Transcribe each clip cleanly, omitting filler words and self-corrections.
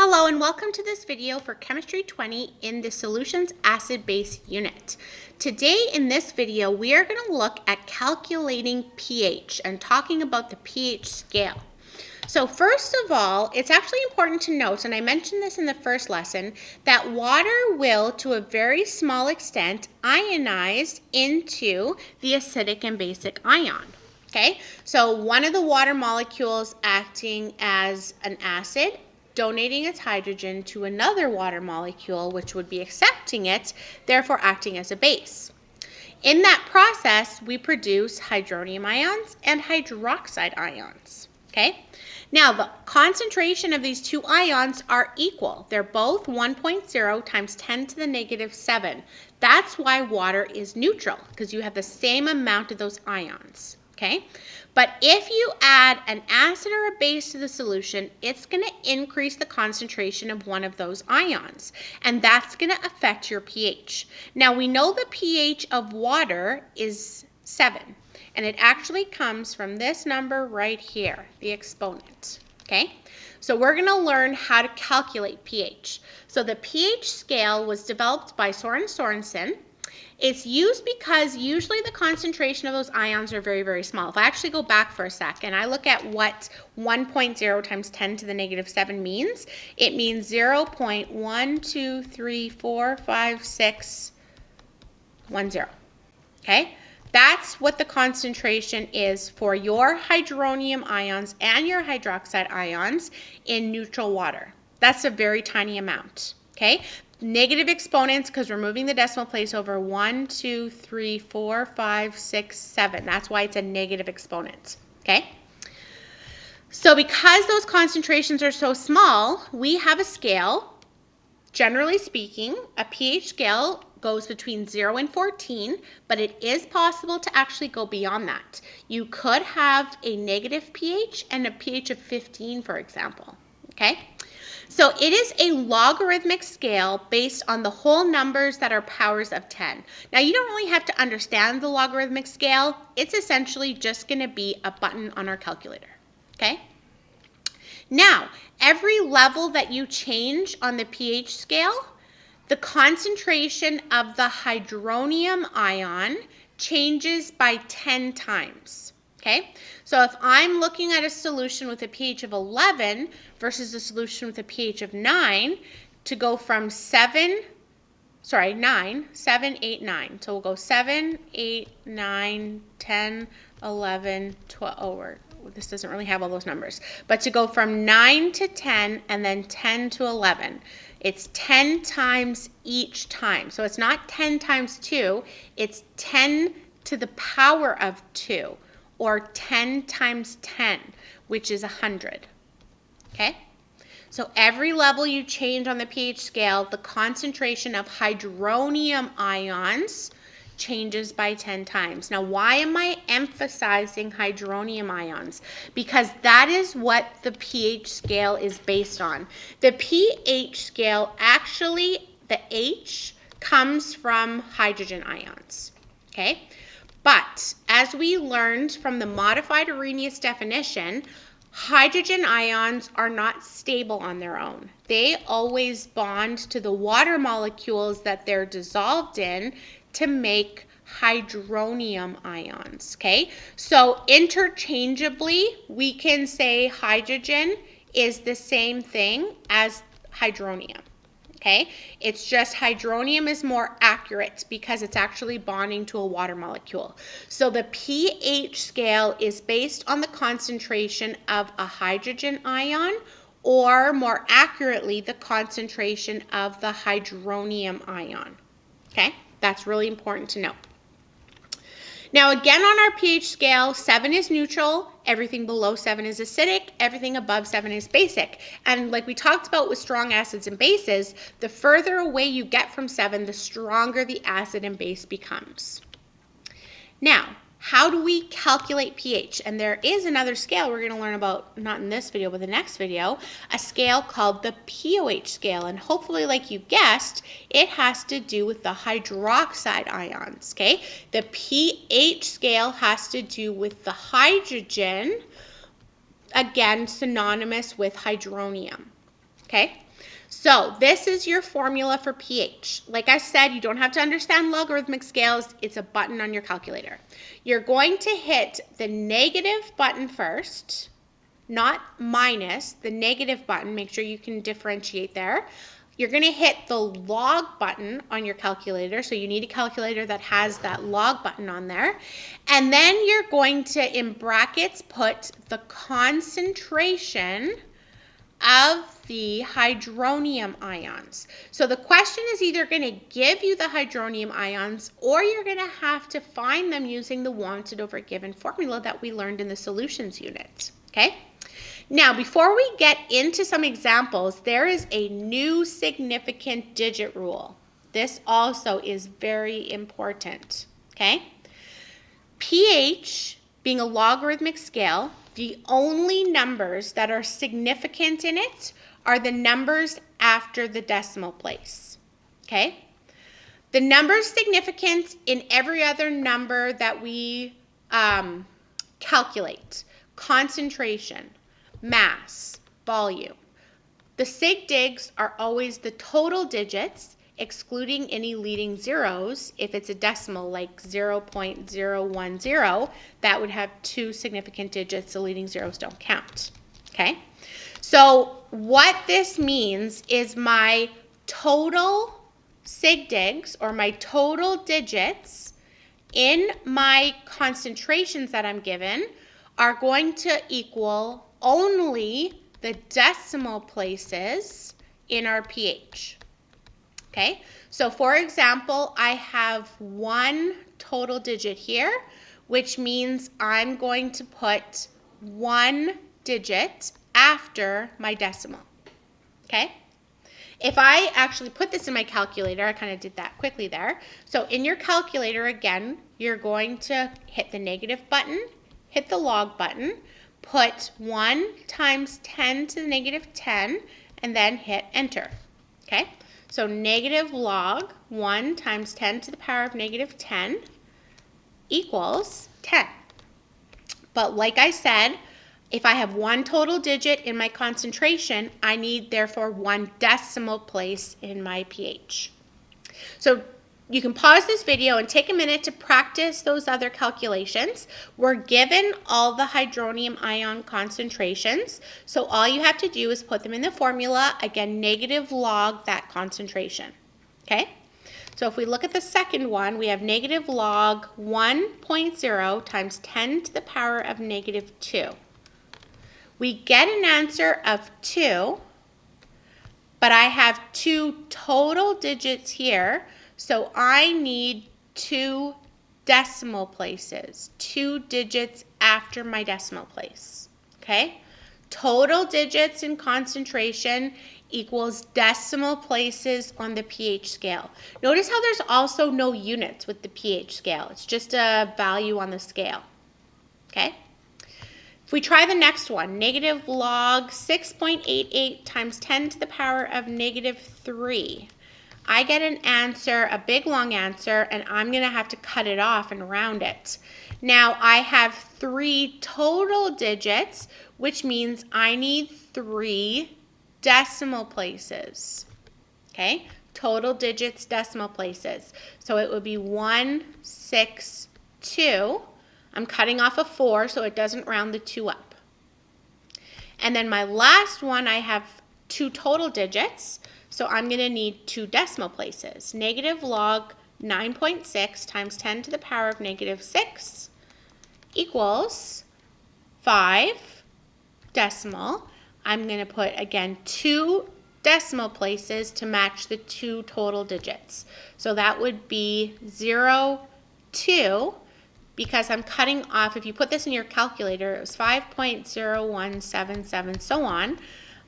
Hello and welcome to this video for Chemistry 20 in the Solutions Acid-Base unit. Today in this video we are going to look at calculating pH and talking about the pH scale. So first of all, it's actually important to note, and I mentioned this in the first lesson, that water will to a very small extent ionize into the acidic and basic ion. Okay, so one of the water molecules acting as an acid, donating its hydrogen to another water molecule, which would be accepting it, therefore acting as a base. In that process, we produce hydronium ions and hydroxide ions. Okay? Now, the concentration of these two ions are equal. They're both 1.0 times 10 to the negative 7. That's why water is neutral, because you have the same amount of those ions. Okay? But if you add an acid or a base to the solution, it's going to increase the concentration of one of those ions, and that's going to affect your pH. Now, we know the pH of water is 7, and it actually comes from this number right here, the exponent. Okay? So we're going to learn how to calculate pH. So the pH scale was developed by Soren Sorensen. It's used because usually the concentration of those ions are very, very small. If I actually go back for a sec and I look at what 1.0 times 10 to the negative 7 means, it means 0.123456610. Okay? That's what the concentration is for your hydronium ions and your hydroxide ions in neutral water. That's a very tiny amount. Okay? Negative exponents, because we're moving the decimal place over 1, 2, 3, 4, 5, 6, 7. That's why it's a negative exponent. Okay? So because those concentrations are so small, we have a scale. Generally speaking, a pH scale goes between 0 and 14, but it is possible to actually go beyond that. You could have a negative pH and a pH of 15, for example. Okay? So it is a logarithmic scale based on the whole numbers that are powers of 10. Now, you don't really have to understand the logarithmic scale. It's essentially just going to be a button on our calculator. Okay? Now, every level that you change on the pH scale, the concentration of the hydronium ion changes by 10 times. Okay, so if I'm looking at a solution with a pH of 11 versus a solution with a pH of 9, to go from 7, 8, 9. So we'll go 7, 8, 9, 10, 11, 12. Oh, this doesn't really have all those numbers. But to go from 9 to 10 and then 10 to 11, it's 10 times each time. So it's not 10 times 2, it's 10 to the power of 2. Or 10 times 10, which is 100. Okay? So every level you change on the pH scale, the concentration of hydronium ions changes by 10 times. Now, why am I emphasizing hydronium ions? Because that is what the pH scale is based on. The pH scale, actually, the H comes from hydrogen ions. Okay? But as we learned from the modified Arrhenius definition, hydrogen ions are not stable on their own. They always bond to the water molecules that they're dissolved in to make hydronium ions, okay? So interchangeably, we can say hydrogen is the same thing as hydronium. Okay, it's just hydronium is more accurate because it's actually bonding to a water molecule. So the pH scale is based on the concentration of a hydrogen ion, or more accurately, the concentration of the hydronium ion. Okay, that's really important to know. Now again, on our pH scale, 7 is neutral, everything below 7 is acidic, everything above 7 is basic. And like we talked about with strong acids and bases, the further away you get from 7, the stronger the acid and base becomes. Now, how do we calculate pH? And there is another scale we're going to learn about, not in this video, but the next video, a scale called the pOH scale. And hopefully, like you guessed, it has to do with the hydroxide ions, okay? The pH scale has to do with the hydrogen, again, synonymous with hydronium. Okay? So this is your formula for pH. Like I said, you don't have to understand logarithmic scales. It's a button on your calculator. You're going to hit the negative button first, not minus, the negative button. Make sure you can differentiate there. You're going to hit the log button on your calculator. So you need a calculator that has that log button on there. And then you're going to, in brackets, put the concentration of the hydronium ions. So the question is either going to give you the hydronium ions, or you're going to have to find them using the wanted over given formula that we learned in the solutions unit. Okay? Now, before we get into some examples, there is a new significant digit rule. This also is very important. Okay? pH, being a logarithmic scale, the only numbers that are significant in it are the numbers after the decimal place. Okay? The numbers significant in every other number that we calculate: concentration, mass, volume. The sig digs are always the total digits, excluding any leading zeros. If it's a decimal like 0.010, that would have two significant digits. The leading zeros don't count. Okay? So what this means is my total sig digs, or my total digits in my concentrations that I'm given, are going to equal only the decimal places in our pH. Okay, so for example, I have one total digit here, which means I'm going to put one digit after my decimal. Okay, if I actually put this in my calculator, I kind of did that quickly there. So in your calculator, again, you're going to hit the negative button, hit the log button, put 1 times 10 to the negative 10, and then hit enter. Okay? So negative log 1 times 10 to the power of negative 10 equals 10. But like I said, if I have one total digit in my concentration, I need therefore one decimal place in my pH. So you can pause this video and take a minute to practice those other calculations. We're given all the hydronium ion concentrations, so all you have to do is put them in the formula, again, negative log that concentration. Okay? So if we look at the second one, we have negative log 1.0 times 10 to the power of negative 2. We get an answer of 2, but I have two total digits here, so I need two decimal places, 2 digits after my decimal place. Okay? Total digits in concentration equals decimal places on the pH scale. Notice how there's also no units with the pH scale. It's just a value on the scale. Okay? If we try the next one, negative log 6.88 times 10 to the power of negative 3. I get an answer, a big long answer, and I'm going to have to cut it off and round it. Now I have 3 total digits, which means I need 3 decimal places. Okay? Total digits, decimal places. So it would be 162. I'm cutting off a 4 so it doesn't round the 2 up. And then my last one, I have 2 total digits, so I'm going to need 2 decimal places. Negative log 9.6 times 10 to the power of negative 6 equals 5 decimal. I'm going to put, again, 2 decimal places to match the 2 total digits. So that would be 0, 2. Because I'm cutting off, if you put this in your calculator, it was 5.0177, so on.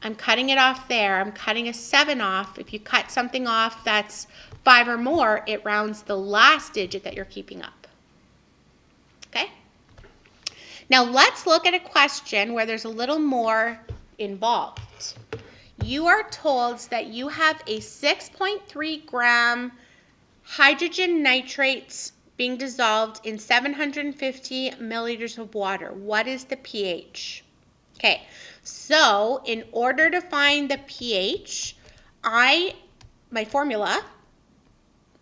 I'm cutting it off there. I'm cutting a 7 off. If you cut something off that's 5 or more, it rounds the last digit that you're keeping up. Okay? Now let's look at a question where there's a little more involved. You are told that you have a 6.3 gram hydrogen nitrates being dissolved in 750 milliliters of water. What is the pH? Okay, So in order to find the pH, my formula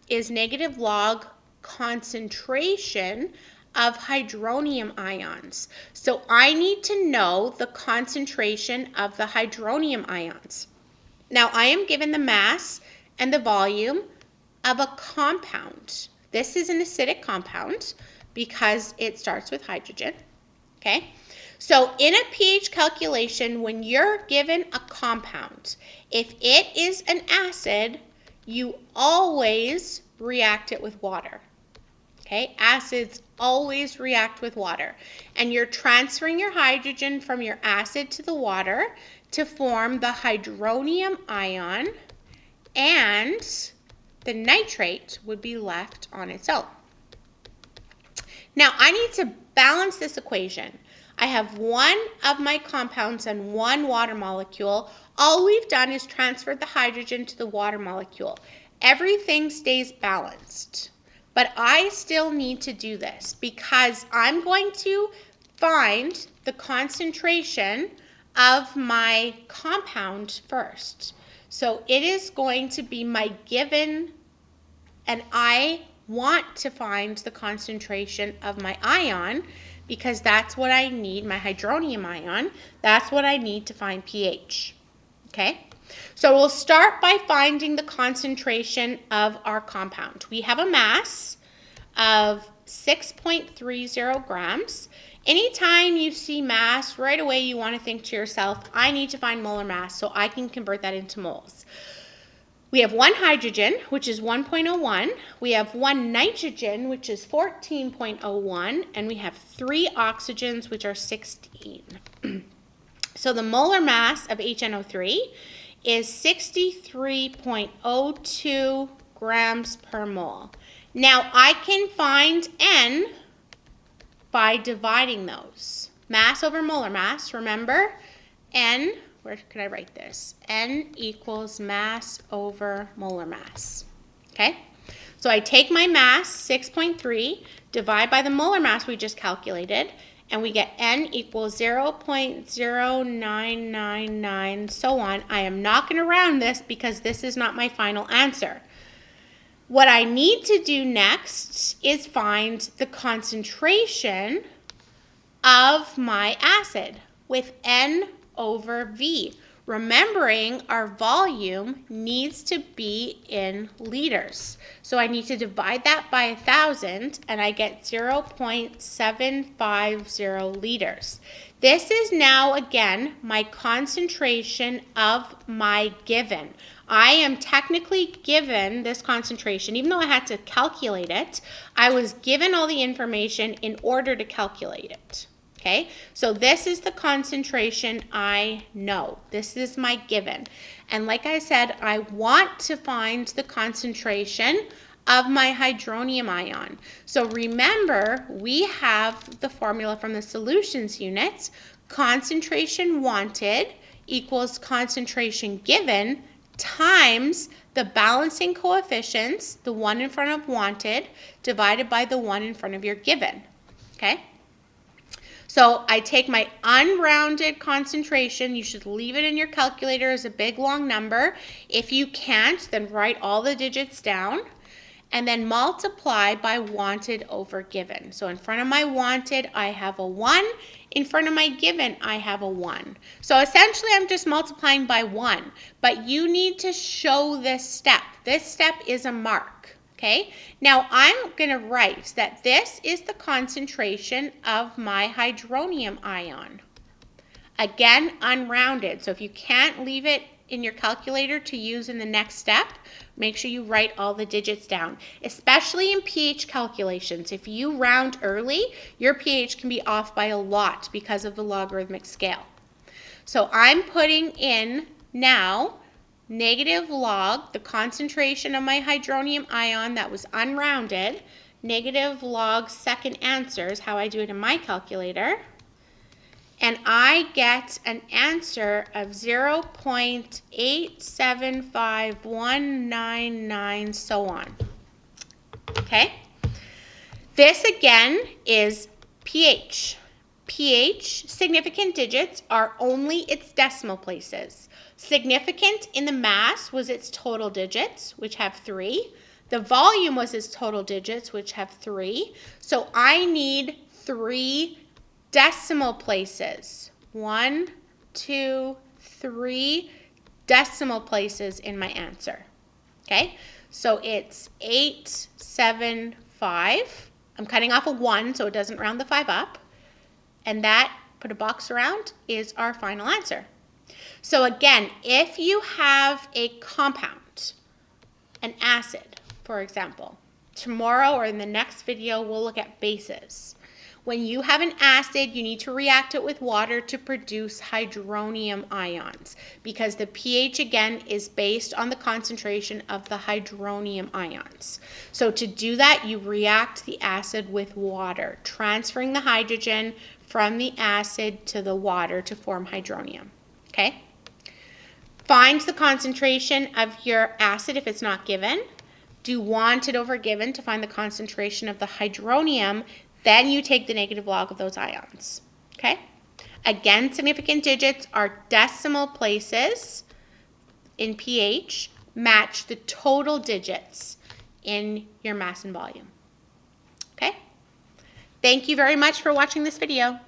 is negative log concentration of hydronium ions. So I need to know the concentration of the hydronium ions. Now I am given the mass and the volume of a compound. This is an acidic compound because it starts with hydrogen. Okay? So in a pH calculation, when you're given a compound, if it is an acid, you always react it with water. Okay? Acids always react with water. And you're transferring your hydrogen from your acid to the water to form the hydronium ion, and the nitrate would be left on its own. Now I need to balance this equation. I have one of my compounds and one water molecule. All we've done is transferred the hydrogen to the water molecule. Everything stays balanced. But I still need to do this because I'm going to find the concentration of my compound first. So it is going to be my given, and I want to find the concentration of my ion because that's what I need, my hydronium ion. That's what I need to find pH. Okay? So we'll start by finding the concentration of our compound. We have a mass of 6.30 grams. Anytime you see mass, right away you want to think to yourself, I need to find molar mass so I can convert that into moles. We have one hydrogen, which is 1.01. We have one nitrogen, which is 14.01. And we have 3 oxygens, which are 16. So the molar mass of HNO3 is 63.02 grams per mole. Now I can find N by dividing those. Mass over molar mass, remember, N, where can I write this? N equals mass over molar mass. Okay? So I take my mass, 6.3, divide by the molar mass we just calculated, and we get N equals 0.0999, so on. I am not going to round this because this is not my final answer. What I need to do next is find the concentration of my acid with N over V. Remembering our volume needs to be in liters. So I need to divide that by 1,000 and I get 0.750 liters. This is now again my concentration of my given. I am technically given this concentration, even though I had to calculate it, I was given all the information in order to calculate it. Okay, so this is the concentration I know. This is my given. And like I said, I want to find the concentration of my hydronium ion. So remember, we have the formula from the solutions unit. Concentration wanted equals concentration given times the balancing coefficients, the one in front of wanted, divided by the one in front of your given. Okay? So I take my unrounded concentration. You should leave it in your calculator as a big long number. If you can't, then write all the digits down and then multiply by wanted over given. So in front of my wanted, I have a 1. In front of my given, I have a 1. So essentially, I'm just multiplying by 1. But you need to show this step. This step is a mark. Okay, now I'm going to write that this is the concentration of my hydronium ion. Again, unrounded. So if you can't leave it in your calculator to use in the next step, make sure you write all the digits down, especially in pH calculations. If you round early, your pH can be off by a lot because of the logarithmic scale. So I'm putting in now negative log, the concentration of my hydronium ion that was unrounded, negative log second answer is how I do it in my calculator. And I get an answer of 0.875199, so on. Okay? This again is pH. pH significant digits are only its decimal places. Significant in the mass was its total digits, which have 3. The volume was its total digits, which have 3. So I need 3 decimal places. 1, 2, 3 decimal places in my answer. Okay, so it's 875. I'm cutting off a 1 so it doesn't round the 5 up. And that, put a box around, is our final answer. So again, if you have a compound, an acid, for example, tomorrow or in the next video, we'll look at bases. When you have an acid, you need to react it with water to produce hydronium ions because the pH, again, is based on the concentration of the hydronium ions. So to do that, you react the acid with water, transferring the hydrogen from the acid to the water to form hydronium. Okay? Find the concentration of your acid if it's not given. Do wanted over given to find the concentration of the hydronium. Then you take the negative log of those ions. Okay? Again, significant digits are decimal places in pH. Match the total digits in your mass and volume. Okay? Thank you very much for watching this video.